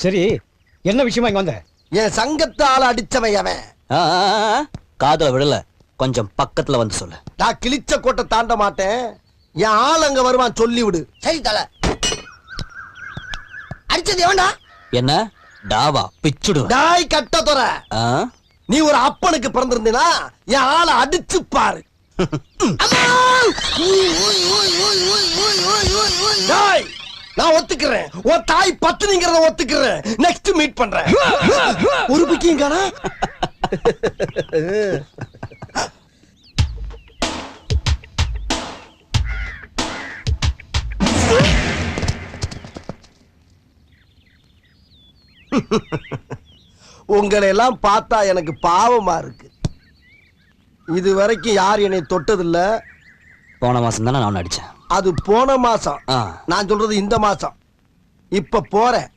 சரி, என்ன விஷயமா இங்க வந்த? என் சங்கத்தால அடிச்சவன் அவன். காதுல விடல, கொஞ்சம் பக்கத்துல வந்து சொல்லு. நான் கிழிச்ச கோட்டை தாண்ட மாட்டேன். என் ஆள் அங்க வருவான், சொல்லி விடு. சரி தல. அடிச்சது எவன்டா? என்ன டாவா பிச்சுடு? டாய் கட்ட தொற. நீ ஒரு அப்பனுக்கு பிறந்திருந்தீனா என் ஆளை அடிச்சு பாரு. நான் ஒத்துக்கிறேன், உன் தாய் பத்துனிங்கிறத ஒத்துக்கிறேன். நெக்ஸ்ட் மீட் பண்றேன். ஒரு பிக்கிங் காணா. உங்களை எல்லாம் பார்த்தா எனக்கு பாவமா இருக்கு. இது வரைக்கும் யார் என்னை தொட்டதில்ல. போன மாசம் தானே நான் அடிச்சேன். அது போன மாசம். நான் சொல்றது இந்த மாசம். இப்ப போறேன்.